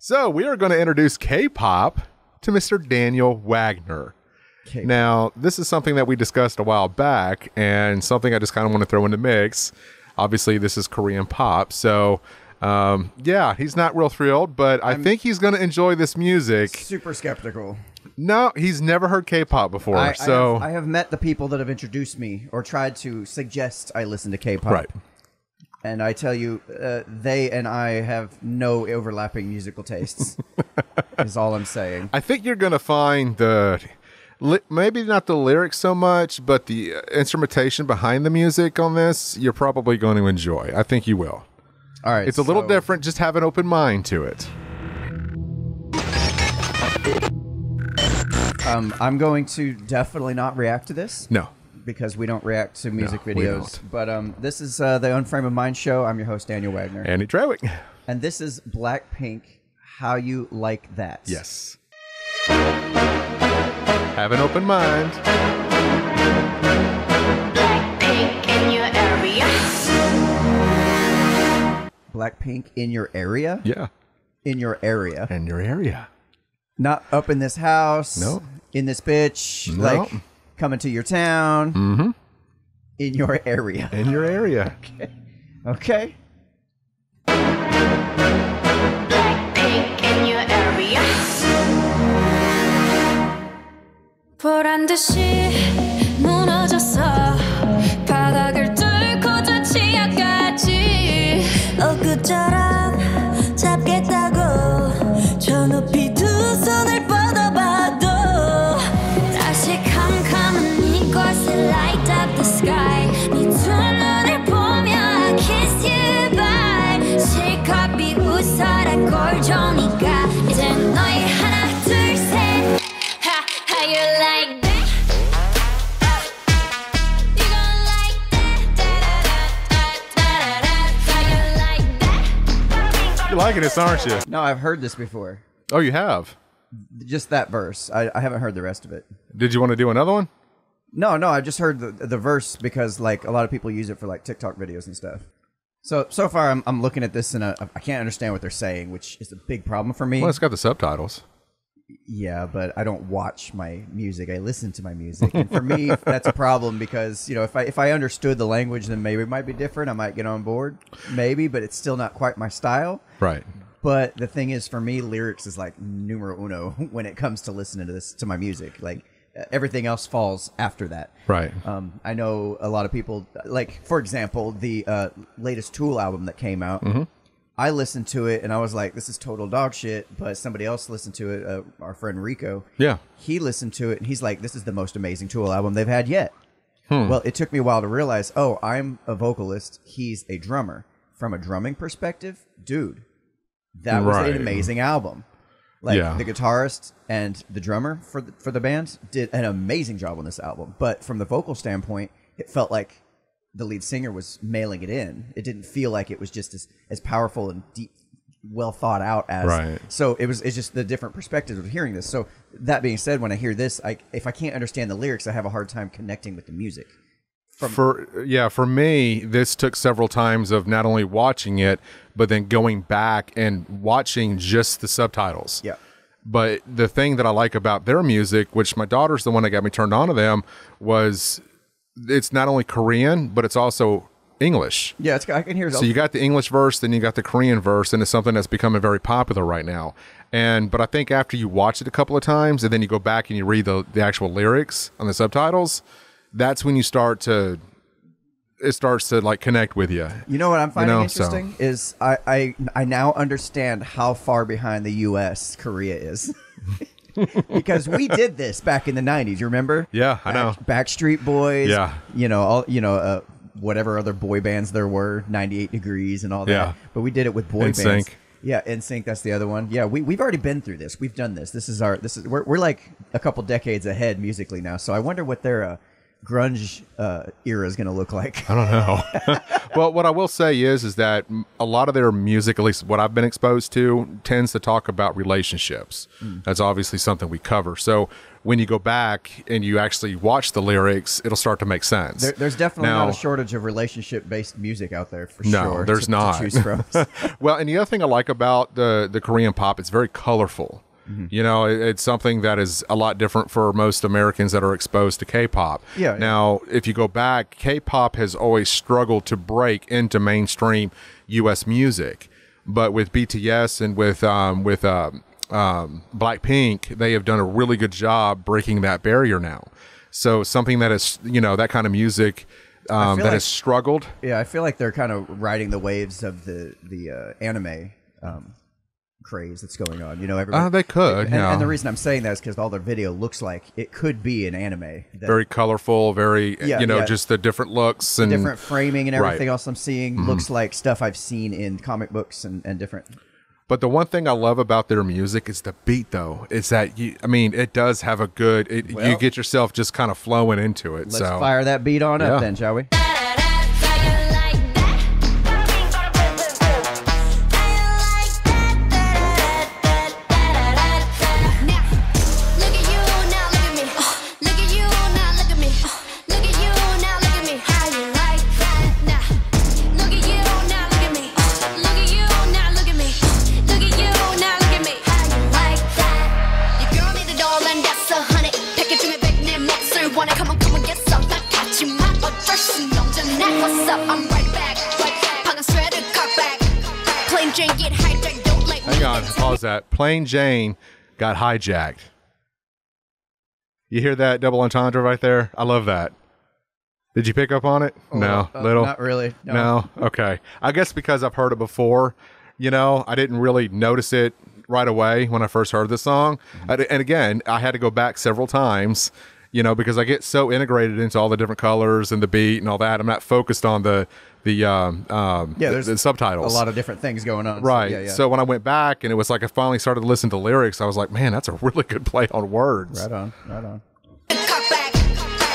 So we are going to introduce K-pop to Mr. Daniel Wagner. K-pop. Now, this is something that we discussed a while back and something I just kind of want to throw in the mix. Obviously, this is Korean pop. So, yeah, he's not real thrilled, but I think he's going to enjoy this music. Super skeptical. No, he's never heard K-pop before. I have met the people that have introduced me or tried to suggest I listen to K-pop. Right. And I tell you, they and I have no overlapping musical tastes, is all I'm saying. I think you're going to find maybe not the lyrics so much, but the instrumentation behind the music on this, you're probably going to enjoy. I think you will. All right. It's a little different. Just have an open mind to it. I'm going to definitely not react to this. No. Because we don't react to music we videos. don't. But this is the Unframe of Mind show. I'm your host, Daniel Wagner. Andy Trewick. And this is BLACKPINK, How You Like That. Yes. Have an open mind. BLACKPINK in your area. BLACKPINK in your area? Yeah. In your area. In your area. Not up in this house. No. In this bitch. No. Like coming to your town. Mm-hmm. In your area. In your area. Okay. BLACKPINK in your area. 보란 듯이 무너졌어 바닥을 뚫고 저 지하까지 엊그처럼 잡겠다고 저 높이 두 손을 뻗어봐도 다시 캄캄한 이곳에 light up the sky 네 두 눈을 보며 I kiss you bye 실컷 비웃어라 꼴좋으니까 이제 너희 하나 둘셋 How you like that? You gon' like that? How you like that? You're liking this, aren't you? No, I've heard this before. Oh, you have? Just that verse. I haven't heard the rest of it. Did you want to do another one? No, I just heard the verse because like a lot of people use it for like TikTok videos and stuff. So far I'm looking at this and I can't understand what they're saying, which is a big problem for me. Well, it's got the subtitles. Yeah, but I don't watch my music. I listen to my music. And for me, that's a problem because, you know, if I understood the language, then maybe it might be different. I might get on board. Maybe, but it's still not quite my style. Right. But the thing is, for me, lyrics is like numero uno when it comes to listening to my music. Like everything else falls after that. Right. I know a lot of people, like, for example, the latest Tool album that came out. Mm-hmm. I listened to it and I was like, this is total dog shit. But somebody else listened to it, our friend Rico. Yeah. He listened to it and he's like, this is the most amazing Tool album they've had yet. Well, it took me a while to realize, oh, I'm a vocalist. He's a drummer. From a drumming perspective, dude, that was an amazing album. Like the guitarist and the drummer for the band did an amazing job on this album. But from the vocal standpoint, it felt like the lead singer was mailing it in. It didn't feel like it was just as powerful and deep, well thought out as. Right. So it's just the different perspectives of hearing this. So that being said, when I hear this, if I can't understand the lyrics, I have a hard time connecting with the music. For me, this took several times of not only watching it, but then going back and watching just the subtitles. Yeah. But the thing that I like about their music, which my daughter's the one that got me turned on to them, was it's not only Korean, but it's also English. Yeah, I can hear it. So you got the English verse, then you got the Korean verse, and it's something that's becoming very popular right now. But I think after you watch it a couple of times, and then you go back and you read the actual lyrics on the subtitles, that's when it starts to like connect with you. You know what I'm finding interesting is I now understand how far behind the U.S. Korea is. Because we did this back in the 90s, you remember? Yeah, I know. Backstreet Boys. Yeah. You know, whatever other boy bands there were, 98 Degrees and all that. Yeah. But we did it with boy bands. NSYNC. Yeah, NSYNC, that's the other one. Yeah, we've already been through this. We've done this. We're like a couple decades ahead musically now. So I wonder what their grunge era is going to look like? I don't know. Well, what I will say is that a lot of their music, at least what I've been exposed to, tends to talk about relationships. That's obviously something we cover. So when you go back and you actually watch the lyrics, it'll start to make sense. There's definitely not a shortage of relationship-based music out there for sure. No, there's not. To choose from. Well, and the other thing I like about the Korean pop, it's very colorful. You know, it's something that is a lot different for most Americans that are exposed to K-pop. Yeah. Now, if you go back, K-pop has always struggled to break into mainstream U.S. music, but with BTS and with BLACKPINK, they have done a really good job breaking that barrier now. So something that is, you know, that kind of music that has struggled. Yeah, I feel like they're kind of riding the waves of the anime craze that's going on. You know, everybody. They could. And the reason I'm saying that is because all their video looks like it could be an anime. Very colorful, very, just the different looks and different framing and everything else I'm seeing looks like stuff I've seen in comic books and different. But the one thing I love about their music is the beat, though. It's that, it does have a good, you get yourself just kind of flowing into it. Let's fire that beat on up then, shall we? Hang on, pause that. Plain Jane got hijacked. You hear that double entendre right there? I love that. Did you pick up on it? No, little? Not really. No? Okay. I guess because I've heard it before, I didn't really notice it right away when I first heard the song. And again, I had to go back several times, because I get so integrated into all the different colors and the beat and all that. I'm not focused on the subtitles. A lot of different things going on. Right. So when I went back and it was like I finally started to listen to lyrics, I was like, man, that's a really good play on words. Right on.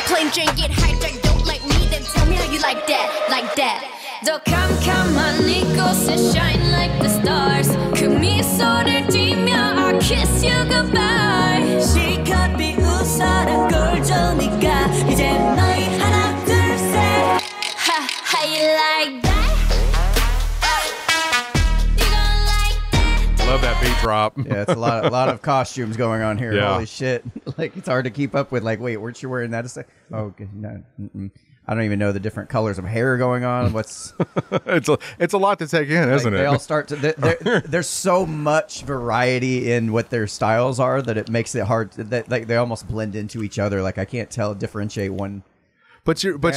Plain Jane get hijacked, don't like me, then tell me how you like that. 더 캄캄한 이곳에 shine like the stars. 그 미소를 띠며 I kiss you goodbye. 실컷 비웃어라 꼴 좋으니까 이제 너희 하나 둘 셋. How you like that? Love that beat drop. Yeah, it's a lot of costumes going on here. Yeah. Holy shit! Like it's hard to keep up with. Like, wait, weren't you wearing that? Oh, no. I don't even know the different colors of hair going on. What's it's a lot to take in, isn't it? They all start to. There's so much variety in what their styles are that it makes it hard. Like they almost blend into each other. Like I can't differentiate one. But you're from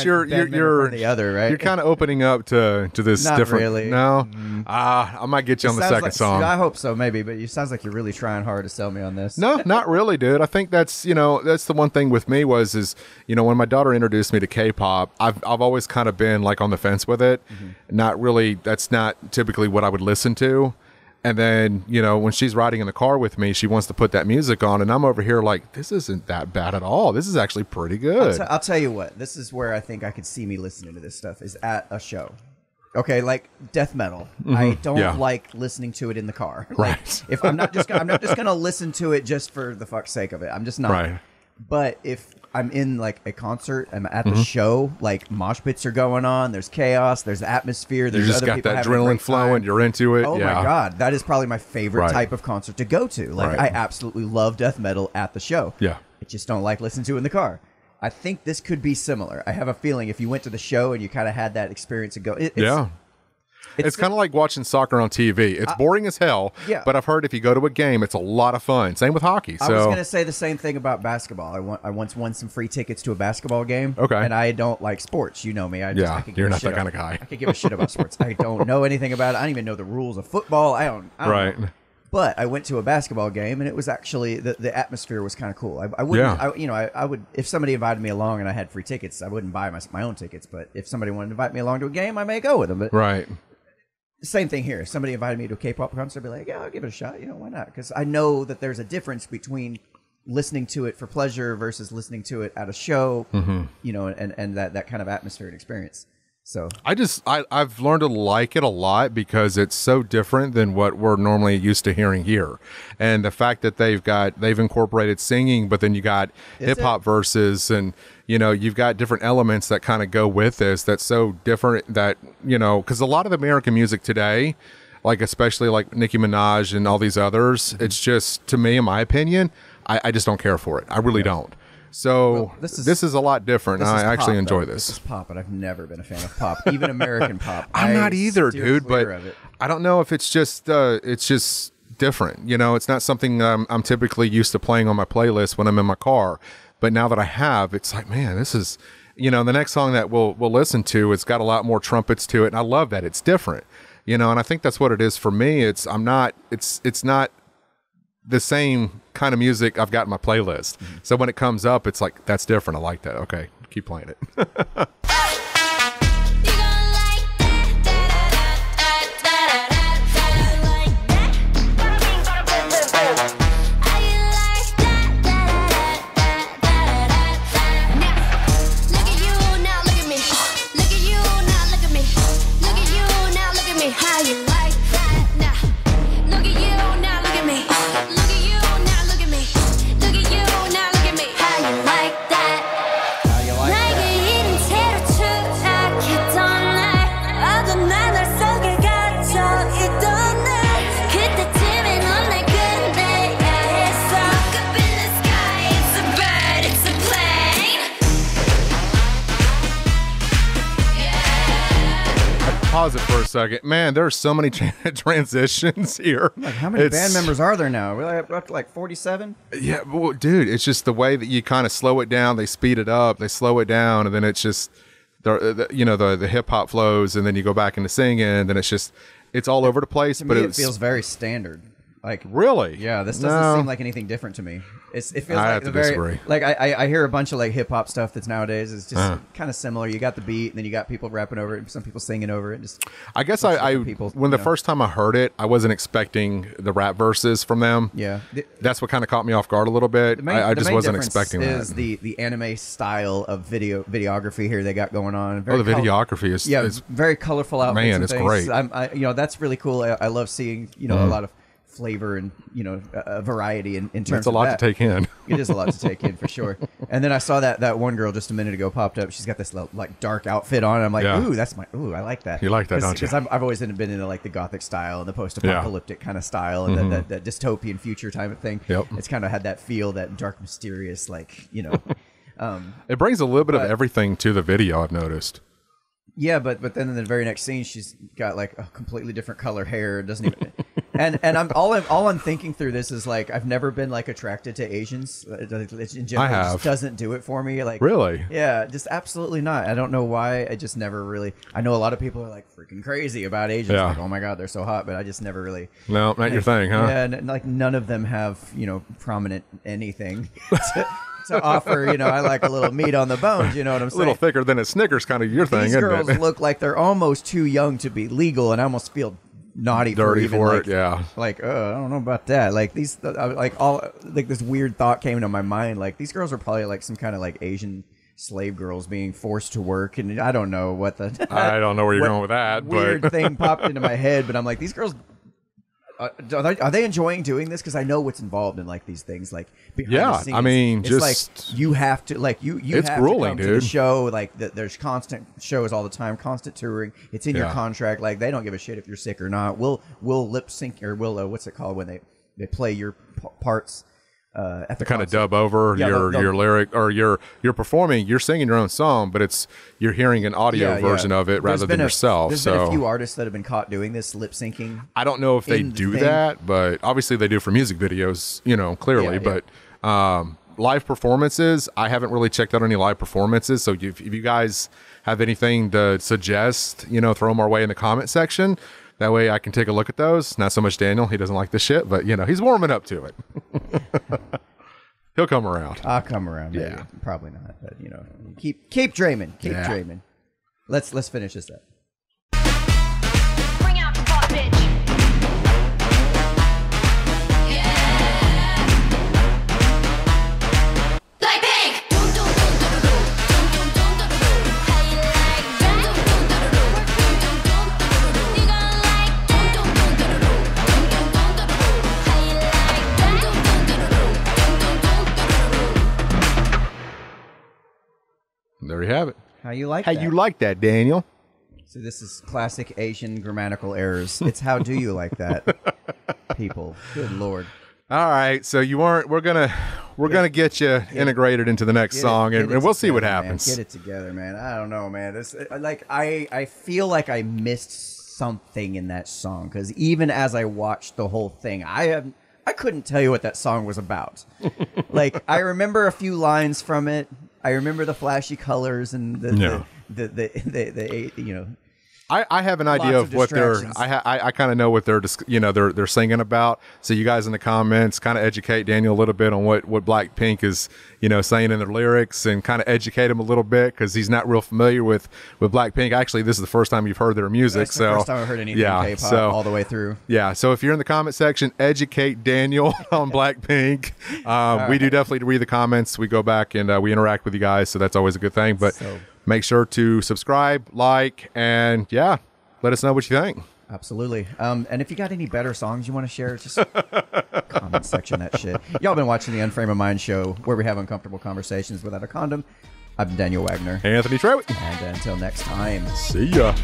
the other, right? You're kind of opening up to this Not different. really. No, I might get you on the second song. I hope so, maybe. But it sounds like you're really trying hard to sell me on this. No, not really, dude. I think that's that's the one thing with me is when my daughter introduced me to K-pop, I've always kind of been like on the fence with it. Not really. That's not typically what I would listen to. And then, when she's riding in the car with me, she wants to put that music on. And I'm over here like, this isn't that bad at all. This is actually pretty good. I'll tell you what. This is where I think I could see me listening to this stuff is at a show. Okay, like death metal. I don't like listening to it in the car. Right. If I'm not just gonna listen to it just for the fuck's sake of it. I'm just not. Right. But if I'm in like a concert, I'm at the show, like mosh pits are going on, there's chaos, there's atmosphere, there's you just other got people that having a adrenaline great flowing, time. you're into it. Oh my god, that is probably my favorite type of concert to go to. Like I absolutely love death metal at the show. Yeah. I just don't like listening to it in the car. I think this could be similar. I have a feeling if you went to the show and you kind of had that experience and go, it's kind of like watching soccer on TV. It's boring as hell, but I've heard if you go to a game, it's a lot of fun. Same with hockey. So. I was going to say the same thing about basketball. I once won some free tickets to a basketball game. Okay. And I don't like sports. You know me. I you're not that kind of guy. I could give a shit about sports. I don't know anything about it. I don't even know the rules of football. I don't know. But I went to a basketball game, and it was actually the atmosphere was kind of cool. I wouldn't, I would if somebody invited me along and I had free tickets, I wouldn't buy my own tickets. But if somebody wanted to invite me along to a game, I may go with them. But same thing here. If somebody invited me to a K-pop concert, I'd be like, yeah, I'll give it a shot. Why not? Because I know that there's a difference between listening to it for pleasure versus listening to it at a show, Mm-hmm. you know, and that kind of atmosphere and experience. So I've learned to like it a lot because it's so different than what we're normally used to hearing here. And the fact that they've incorporated singing, but then you got hip hop verses, and you know, you've got different elements that kind of go with this that's so different that, you know, because a lot of the American music today, like especially like Nicki Minaj and all these others, it's just, to me, in my opinion, I just don't care for it. I really don't. So this is a lot different. I actually enjoy this. This is pop, but I've never been a fan of pop, even American pop. I'm not either, dude. But I don't know if it's just different. You know, it's not something I'm typically used to playing on my playlist when I'm in my car. But now that I have, it's like, man, this is, you know, the next song that we'll listen to, it's got a lot more trumpets to it, and I love that it's different. You know, and I think that's what it is for me. It's not the same kind of music I've got in my playlist. Mm-hmm. So when it comes up, it's like, that's different. I like that. Okay, keep playing it. Pause it for a second. Man, there are so many transitions here. Like, how many band members are there now? We're up to like 47? Yeah, well, dude, it's just the way that you kind of slow it down. They speed it up, they slow it down, and then it's just, the hip-hop flows, and then you go back into singing, and then it's all over the place. To me, it feels very standard. Like, really? Yeah, this doesn't seem like anything different to me. It feels I like have to disagree. Like I hear a bunch of like hip hop stuff that's nowadays is just kind of similar. You got the beat, and then you got people rapping over it, some people singing over it. Just I guess when the first time I heard it, I wasn't expecting the rap verses from them. Yeah, that's what kind of caught me off guard a little bit. I just wasn't expecting that. Is the anime style of videography here they got going on? The videography is very colorful outfits. Man, it's great. That's really cool. I love seeing a lot of flavor and a variety in terms of It's a lot to take in. It is a lot to take in for sure. And then I saw that one girl just a minute ago popped up. She's got this like dark outfit on. And I'm like, ooh, I like that. You like that, don't you? Because I've always been into like the gothic style and the post-apocalyptic kind of style and that dystopian future type of thing. Yep. It's kind of had that feel, that dark, mysterious, like it brings a little bit of everything to the video, I've noticed. Yeah, but then in the very next scene, she's got like a completely different color hair. It doesn't even. And I'm thinking through this is like, I've never been like attracted to Asians. In general, I have. It just doesn't do it for me. Like, really? Yeah, just absolutely not. I don't know why. I just never really. I know a lot of people are like freaking crazy about Asians. Yeah. Like, oh my god, they're so hot. But I just never really. No, not your thing, huh? Yeah, and like none of them have prominent anything. To offer, I like a little meat on the bones, you know what I'm saying? A little thicker than a Snickers, kind of your thing, These isn't girls it? look like they're almost too young to be legal, and I almost feel naughty dirty for for like, it, yeah. Like, I don't know about that. Like these, this weird thought came into my mind. Like these girls are probably like some kind of like Asian slave girls being forced to work, and I don't know what the. I don't know where you're going with that. Weird but. thing popped into my head, but I'm like, these girls. Are they enjoying doing this? Because I know what's involved in like these things, like behind the scenes. I mean, it's just like you have to it's have grueling, to come dude. to the show. Like there's constant shows all parts, constant touring. It's in your contract. Like they don't give a shit if you're sick or not. We'll lip sync or we'll what's it called when they play your parts. At the kind of dub over your lyric, or you're performing, you're singing your own song, but you're hearing an audio version of it rather than yourself. There's been a few artists that have been caught doing this lip syncing. I don't know if they do that, but obviously they do for music videos, clearly. But live performances, I haven't really checked out any live performances. So if you guys have anything to suggest, throw them our way in the comment section. That way I can take a look at those. Not so much Daniel. He doesn't like this shit, but, he's warming up to it. He'll come around. I'll come around. Maybe. Yeah. Probably not, but, keep dreaming. Keep dreaming. Let's finish this up. Bring out the boss, bitch. Yeah. There you have it. How you like How that? you like that, Daniel? So this is classic Asian grammatical errors. It's how do you like that, people? Good Lord. All right, so we're gonna get you integrated into the next song, and we'll see what happens. Man. Get it together, man. I don't know, man. This like I feel like I missed something in that song because even as I watched the whole thing, I couldn't tell you what that song was about. Like I remember a few lines from it. I remember the flashy colors and the you know. I have an idea of what I kind of know what they're singing about. So you guys in the comments kind of educate Daniel a little bit on what BLACKPINK is, saying in their lyrics, and kind of educate him a little bit because he's not real familiar with BLACKPINK. Actually, this is the first time you've heard their music. That's the first time I've heard anything K-pop all the way through. Yeah. So if you're in the comment section, educate Daniel on BLACKPINK. We do definitely read the comments. We go back and we interact with you guys. So that's always a good thing. But make sure to subscribe, like, and let us know what you think. Absolutely. And if you got any better songs you want to share, just comment section that shit. Y'all been watching the Unframe of Mind show where we have uncomfortable conversations without a condom. I'm Daniel Wagner. Anthony Trewitt. And until next time. See ya.